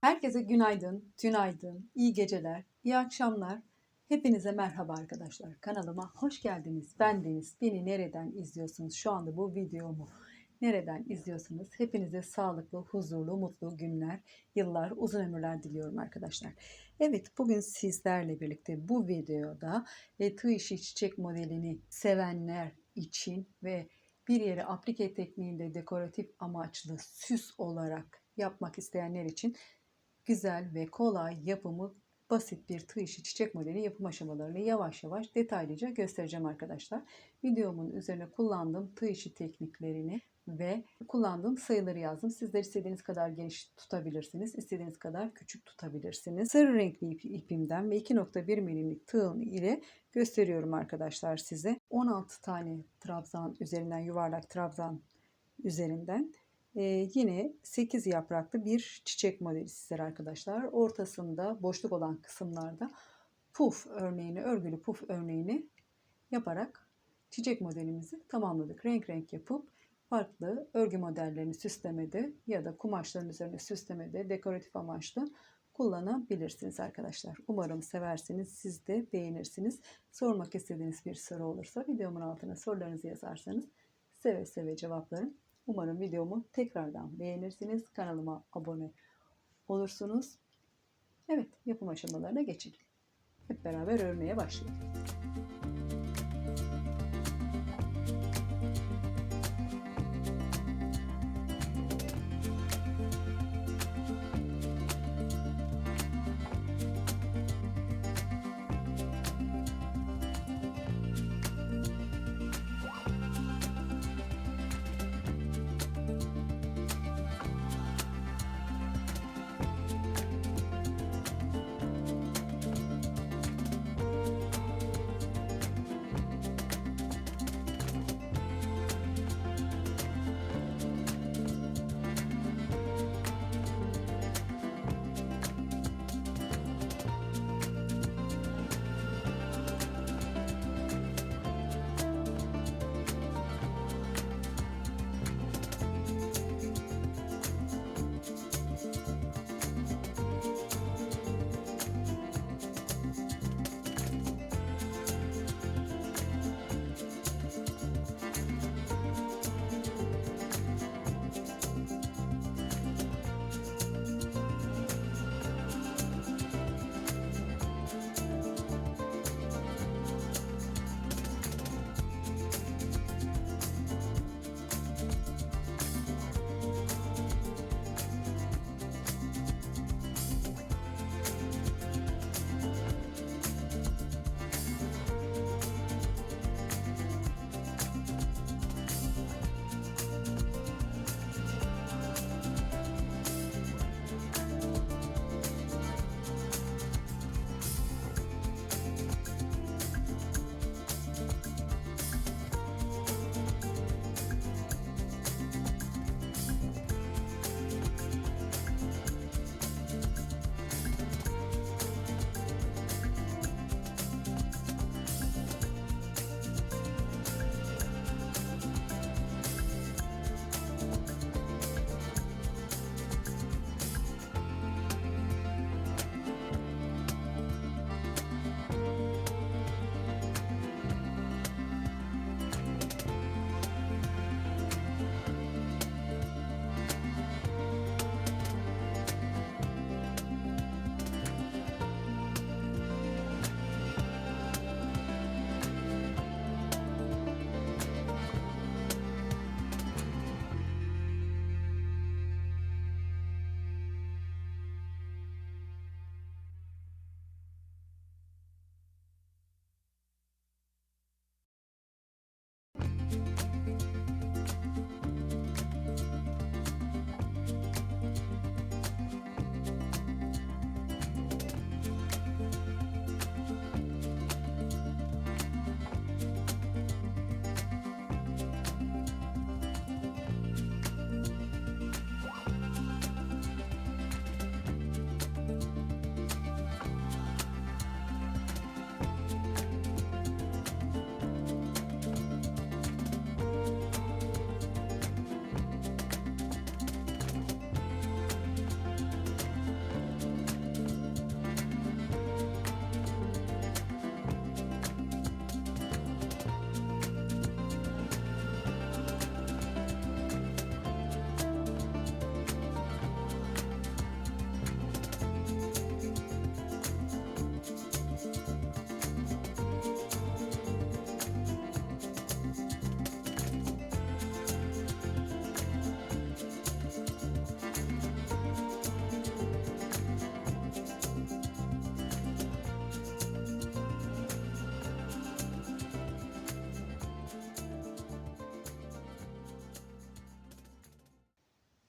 Herkese günaydın, tünaydın, iyi geceler, iyi akşamlar. Hepinize merhaba arkadaşlar. Kanalıma hoş geldiniz. Ben Deniz. Beni nereden izliyorsunuz? Şu anda bu videomu nereden izliyorsunuz? Hepinize sağlıklı, huzurlu, mutlu günler, yıllar, uzun ömürler diliyorum arkadaşlar. Evet, bugün sizlerle birlikte bu videoda tığ işi çiçek modelini sevenler için ve bir yere aplike tekniğinde dekoratif amaçlı süs olarak yapmak isteyenler için güzel ve kolay yapımı basit bir tığ işi çiçek modeli yapım aşamalarını yavaş yavaş detaylıca göstereceğim arkadaşlar. Videomun üzerine kullandığım tığ işi tekniklerini ve kullandığım sayıları yazdım. Sizler istediğiniz kadar geniş tutabilirsiniz, istediğiniz kadar küçük tutabilirsiniz. Sarı renkli ipimden ve 2,1 milimlik tığım ile gösteriyorum arkadaşlar size. 16 tane trabzan üzerinden, yuvarlak trabzan üzerinden yine 8 yapraklı bir çiçek modeli sizlere arkadaşlar. Ortasında boşluk olan kısımlarda puf örneğini, örgülü puf örneğini yaparak çiçek modelimizi tamamladık. Renk renk yapıp farklı örgü modellerini süslemede ya da kumaşların üzerine süslemede dekoratif amaçlı kullanabilirsiniz arkadaşlar. Umarım seversiniz, siz de beğenirsiniz. Sormak istediğiniz bir soru olursa videomun altına sorularınızı yazarsanız seve seve cevaplarım. Umarım videomu tekrardan beğenirsiniz. Kanalıma abone olursunuz. Evet, yapım aşamalarına geçelim. Hep beraber örmeye başlayalım.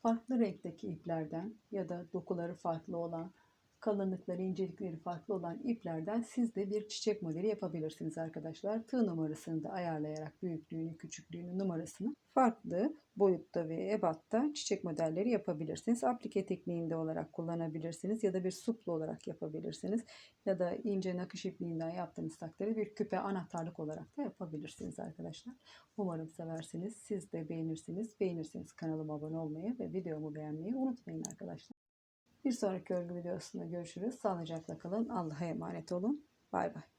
farklı renkteki iplerden ya da dokuları farklı olan, kalınlıkları, incelikleri farklı olan iplerden siz de bir çiçek modeli yapabilirsiniz arkadaşlar. Tığ numarasını da ayarlayarak büyüklüğünü, küçüklüğünü, numarasını farklı boyutta ve ebatta çiçek modelleri yapabilirsiniz. Aplike tekniğinde olarak kullanabilirsiniz ya da bir suplu olarak yapabilirsiniz. Ya da ince nakış ipliğinden yaptığınız takdirde bir küpe anahtarlık olarak da yapabilirsiniz arkadaşlar. Umarım seversiniz. Siz de beğenirsiniz. Beğenirseniz kanalıma abone olmayı ve videomu beğenmeyi unutmayın arkadaşlar. Bir sonraki örgü videosunda görüşürüz. Sağlıcakla kalın. Allah'a emanet olun. Bay bay.